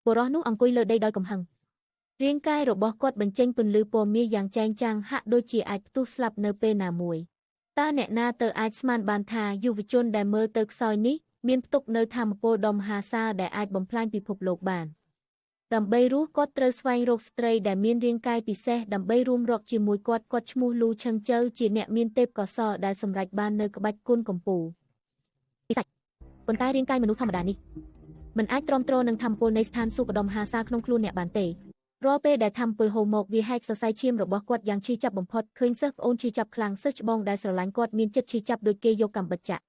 បុរសនោះអង្គុយលើដីដោយកំហឹងរាងកាយរបស់គាត់បញ្ចេញពន្លឺពណ៌មាសយ៉ាងចែងចាំងហាក់ដូចជាអាចផ្ទុះស្លាប់នៅពេលណាមួយតើអ្នកណាទៅអាចស្មានបានថាយុវជនដែលមើលទៅខ្សោយនេះមានផ្ទុកនៅថាមពលដ៏មហាសាលដែលអាចបំផ្លាញពិភពលោកបានដើម្បីរស់គាត់ត្រូវស្វែងរកស្ត្រីដែលមានរាងកាយពិសេសដើម្បីរួមរកជាមួយគាត់ឈ្មោះលូឆឹងជើជាអ្នកមានទេពកោសល្យដែលសម្រេចបាននៅក្បាច់គុណកំពូលពិសេសប៉ុន្តែរាងកាយមនុស្សធម្មតានេះមិនអាចទ្រាំទ្រនឹងថាមពលនៃស្ថានសួគ៌ដ៏មហាសាលក្នុងខ្លួនអ្នកបានទេរាល់ពេលដែលថាមពលហូរមកវាហែកសរសៃឈាមរបស់គាត់យ៉ាងឈឺចាប់បំផុតឃើញសិស្សប្អូនឈឺចាប់ខ្លាំងសិស្សច្បងដែលស្រឡាញ់គាត់មានចិត្តឈឺចាប់ដូចគេយកកំបិតចាក់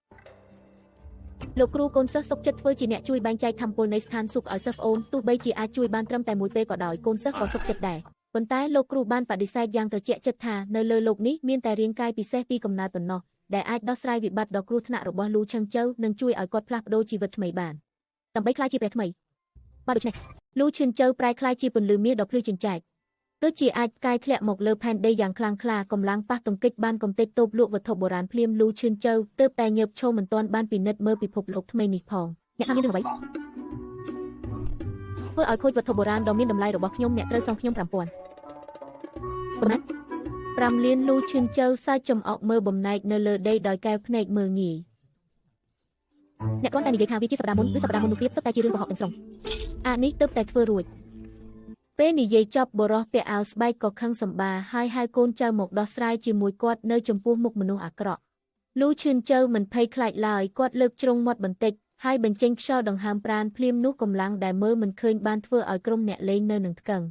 លោកគ្រូកូនសិស្សសុខចិត្តធ្វើជាអ្នកជួយបែងចែកថាមពលនៃស្ថានសួគ៌ឲ្យសិស្សប្អូនទោះបីជាអាចជួយបានត្រឹមតែមួយពេលក៏ដោយកូនសិស្សក៏សុខចិត្តដែរប៉ុន្តែលោកគ្រូបានបដិសេធយ៉ាងត្រជាក់ចិត្តថានៅលើលោកនេះមានតែរាងកាយពិសេសពីកំណើតប៉ុណ្ណោះដែលអាចដោះស្រាយវិបត្តិដ៏គ្រោះថ្នាក់របស់លូឆឹងជើនិងជួយឲ្យគាត់ផ្លាស់ប្ដូរជីវិតថ្មីបានដើម្បីក្លាយជាព្រះថ្មីបើដូច្នេះលូឆឹងជើប្រែក្លាយជាពន្លឺមាសដ៏ភ្លឺចិញ្ចែកដូចជាអាចកាយធ្លាក់មកលើផែនដីយ៉ាងខ្លាំងក្លាកម្លាំងប៉ះទង្គិចបានកំទេចតូបលក់វត្ថុបុរាណភ្លាមលូឆឹងជើទើបតែញើបឈរមិនទាន់បានពិនិត្យមើលពិភពលោកថ្មីនេះផងអ្នកថាមានរឿងអ្វីធ្វើឲ្យខូចវត្ថុបុរាណដ៏មានតម្លៃរបស់ខ្ញុំអ្នកត្រូវសងខ្ញុំ 5000 ប៉ុន្មាន5លានលូឆឹងជើសើចចំអកមើលបំណែកនៅលើដីដោយកែវភ្នែកមើលងាយអ្នកគ្រាន់តែនិយាយថាវាជាសប្តាហ៍មុនឬសប្តាហ៍មុននោះទៀតសុទ្ធតែជារឿងកុហកទាំងស្រុងនេះទើបតែធ្វើរួចពេលនិយាយចប់បរោះពាក់អាវស្បែកក៏ខឹងសម្បាហើយហៅកូនចៅមកដោះស្រាយជាមួយគាត់នៅចំពោះមុខមនុស្សអាក្រក់លូឈឿនជើមិនភ័យខ្លាចឡើយគាត់លើកជ្រុងមាត់បន្តិចហើយបញ្ចេញខ្យល់ដង្ហើមប្រានភ្លាមនោះកម្លាំងដែលមើលមិនឃើញបានធ្វើឲ្យក្រុមអ្នកលេងនៅនឹងថ្កឹង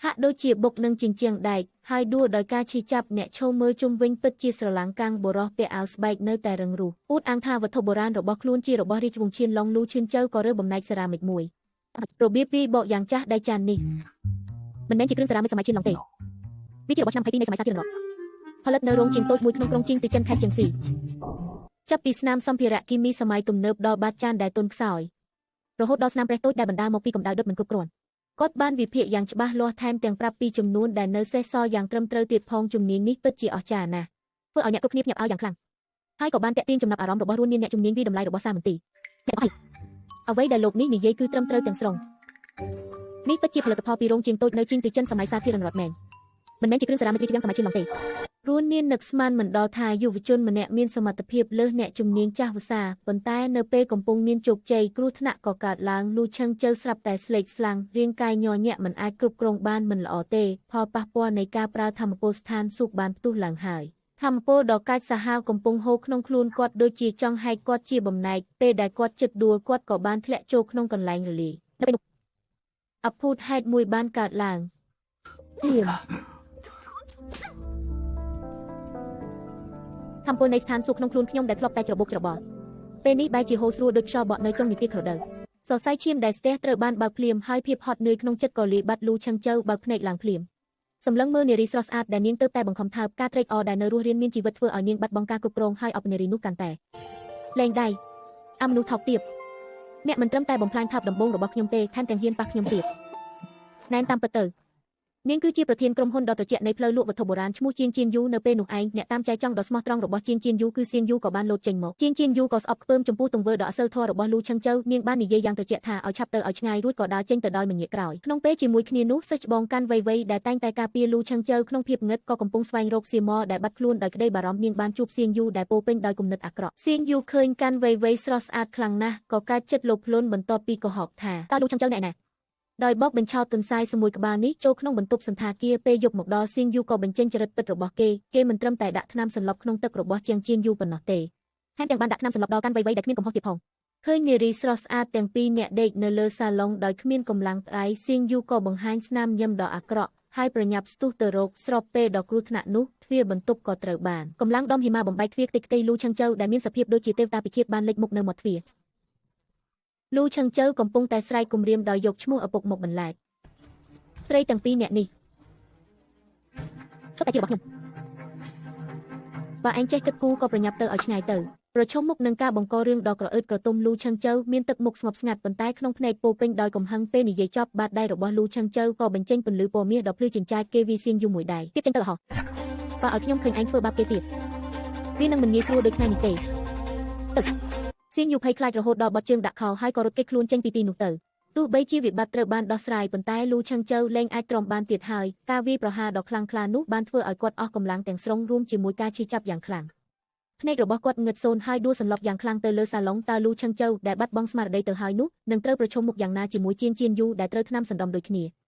ហាក់ដូចជាបុកនឹងជញ្ជាំងដែកហើយដួលដោយការឈឺចាប់អ្នកឈោមើលជុំវិញពិតជាស្រឡាំងកាំងបរោះពាក់អាវស្បែកនៅតែរឹងរូសអួតអាងថាវត្ថុបុរាណរបស់ខ្លួនជារបស់រាជវង្សឈៀនឡុងលូឈឿនជើក៏រើបំណែកសេរ៉ាមិកមួយរបៀបវាបកយ៉ាងចាស់ដៃចាននេះមិនមែនជាគ្រឿងសេរ៉ាមិកសម័យឈៀនឡុងទេវាជារបស់ឆ្នាំ22នៃសម័យសាធារណរដ្ឋផលិតនៅរោងជាងតូចមួយក្នុងក្រុងជីងទីចិនខេត្តជើងស៊ីចាប់ពីស្នាមសម្ភារៈគីមីសម័យទំនើបដល់បាតចានដែលទន់ខ្សោយរហូតដល់ស្នាមប្រេះតូចដែលបណ្ដាលមកពីកម្ដៅដុតមិនគ្រប់គ្រាន់គាត់បានវិភាគយ៉ាងច្បាស់លាស់ថែមទាំងប្រាប់ពីចំនួនដែលនៅសេសសល់យ៉ាងត្រឹមត្រូវទៀតផងជំនាញនេះពិតជាអស្ចារ្យណាស់ធ្វើឲ្យអ្នកគ្រប់គ្នាភ្ញាក់ផ្អើលយ៉ាងខ្លាំងហើយក៏បានតាក់ទាញចំណាប់អារម្មណ៍របស់រួនមានអ្នកជំនាញវិតម្លៃរបស់សាមន្ទីរអ្នកអីអ្វីដែលលោកនេះនិយាយគឺត្រឹមត្រូវទាំងស្រុងនេះពិតជាផលិតផលពីរោងជាងតូចនៅជីងទីចិនសម័យសាធារណរដ្ឋមែនមិនមែនជាគ្រឿងសេរ៉ាមិករាជវាំងសម័យឈៀនឡុងទេរួនមាននឹកស្មានមិនដល់ថាយុវជនម្នាក់មានសមត្ថភាពលើសអ្នកជំនាញចាស់វសាប៉ុន្តែនៅពេលកំពុងមានជោគជ័យគ្រោះថ្នាក់ក៏កើតឡើងលូឆឹងជើស្រាប់តែស្លេកស្លាំងរាងកាយញ័រញាក់មិនអាចគ្រប់គ្រងបានមិនល្អទេផលប៉ះពាល់នៃការប្រើធម្មពលស្ថានសួគ៌បានផ្ទុះឡើងហើយធម្មពលដ៏កាចសាហាវកំពុងហូរក្នុងខ្លួនគាត់ដូចជាចង់ហែកគាត់ជាបំណែកពេលដែលគាត់ជិតដួលគាត់ក៏បានធ្លាក់ចូលក្នុងកន្លែងរលាយនៅពេលនោះអភូតហេតុមួយបានកើតឡើងធម្មពលនៃស្ថានសួគ៌ក្នុងខ្លួនខ្ញុំដែលធ្លាប់តែច្របូកច្របល់ពេលនេះបែរជាហូរស្រួលដូចខ្យល់បក់នៅចុងនីតិក្រដៅសរសៃឈាមដែលស្ទះត្រូវបានបើកភ្លាមហើយភាពហត់នឿយក្នុងចិត្តក៏លាយបាត់លូឆឹងជើបើកភ្នែកឡើងភ្លាមសម្លឹងមើលនារីស្រស់ស្អាតដែលនាងទៅតែបង្ខំថើបការត្រេកអរដែលនៅរស់រានមានជីវិតធ្វើឲ្យនាងបាត់បង់ការគ្រប់គ្រងហើយអបនារីនោះកាន់តែលែងដៃមនុស្សថោកទាបអ្នកមិនត្រឹមតែបំផ្លាញថើបដំបងរបស់ខ្ញុំទេថែមទាំងហ៊ានប៉ះខ្ញុំទៀតណែនតាមពិតទៅនាងគឺជាប្រធានក្រុមហ៊ុនដ៏ត្រជាក់នៃផ្លូវលក់វត្ថុបុរាណឈ្មោះជាងជៀនយូនៅពេលនោះឯងអ្នកតាមចែកចង់ដ៏ស្មោះត្រង់របស់ជាងជៀនយូគឺសៀងយូក៏បានលោតចេញមកជាងជៀនយូក៏ស្អប់ខ្ពើមចំពោះទង្វើដ៏អសិលធម៌របស់លូឆឹងជើនាងបាននិយាយយ៉ាងត្រជាក់ថាឲ្យឆាប់ទៅឲ្យឆ្ងាយរួចក៏ដើរចេញទៅដោយមិនងាកក្រោយក្នុងពេលជាមួយគ្នានោះសិស្សច្បងកាន់វ័យដែលតែងតែការពារលូឆឹងជើក្នុងភាពងឹតក៏កំពុងស្វែងរកសៀមម៉ដែលបាត់ខ្លួនដោយក្តីបារម្ភនាងបានជួបសៀងយូដែលពោពេញដោយគំនិតអាក្រក់សៀងយូឃើញកាន់វ័យស្រស់ស្អាតខ្លាំងណាស់ក៏កើតចិត្តលោភលន់បន្ទាប់ពីកុហកថាតើលូឆឹងជើអ្នកណាដោយបោកបញ្ឆោតទន្សាយជាមួយក្បាលនេះចូលក្នុងបន្ទប់សន្តាគារពេលយប់មកដល់សៀងយូក៏បញ្ចេញចរិតពិតរបស់គេមិនត្រឹមតែដាក់ថ្នាំសន្លប់ក្នុងទឹករបស់ជាងជៀនយូប៉ុណ្ណោះទេថែមទាំងបានដាក់ថ្នាំសន្លប់ដល់កាន់វ័យដែលគ្មានកំហុសទៀតផងឃើញនារីស្រស់ស្អាតទាំងពីរនាក់ដេកនៅលើសាឡុងដោយគ្មានកម្លាំងផ្អែកសៀងយូក៏បង្ហាញស្នាមញឹមដ៏អាក្រក់ហើយប្រញាប់ស្ទុះទៅរកស្របពេលដ៏គ្រោះថ្នាក់នោះទ្វារបន្ទប់ក៏ត្រូវបានកម្លាំងដុំហិមាបំបែកទ្វារខ្ទេចលូឆឹងជើដែលមានសភាពដូចជាទេវតាពិឃាតបានលេចមុខនៅមាត់ទ្វារលូឆឹងជើកំពុងតែស្រែកគំរាមដោយយកឈ្មោះឪពុកមកបន្លែកស្រីទាំងពីរនាក់នេះសុទ្ធតែជារបស់ខ្ញុំបើឯងចេះគិតគូរក៏ប្រញាប់ទៅឲ្យឆ្ងាយទៅប្រឈមមុខនឹងការបង្ករឿងដ៏ក្រអឺតក្រទុំលូឆឹងជើមានទឹកមុខស្ងប់ស្ងាត់ប៉ុន្តែក្នុងភ្នែកពោពេញដោយកំហឹងពេលនិយាយចប់បាតដៃរបស់លូឆឹងជើក៏បញ្ចេញពន្លឺពណ៌មាសដ៏ភ្លឺចិញ្ចាចគេវាសៀងយូមួយដៃទៀតចេញទៅអស់បើឲ្យខ្ញុំឃើញឯងធ្វើបាបគេទៀតវានឹងមិនងាយស្រួលដូចថ្ងៃនេះទេទឹកសៀងយូភ័យខ្លាចរហូតដល់បត់ជើងដាក់ខោហើយក៏រត់គេចខ្លួនចេញពីទីនោះទៅ ទោះបីជាវិបត្តិត្រូវបានដោះស្រាយប៉ុន្តែលូឆឹងជូវលែងអាចទ្រាំបានទៀតហើយការវាយប្រហារដ៏ខ្លាំងក្លានោះបានធ្វើឲ្យគាត់អស់កម្លាំងទាំងស្រុងរួមជាមួយការឈឺចាប់យ៉ាងខ្លាំងភ្នែករបស់គាត់ងឹតសូន្យហើយដួលសន្លប់យ៉ាងខ្លាំងទៅលើសាឡុងតើលូឆឹងជូវដែលបាត់បង់ស្មារតីទៅហើយនោះនឹងត្រូវប្រឈមមុខយ៉ាងណាជាមួយជាងយូដែលត្រូវថ្នាំសណ្ដំដូចគ្នា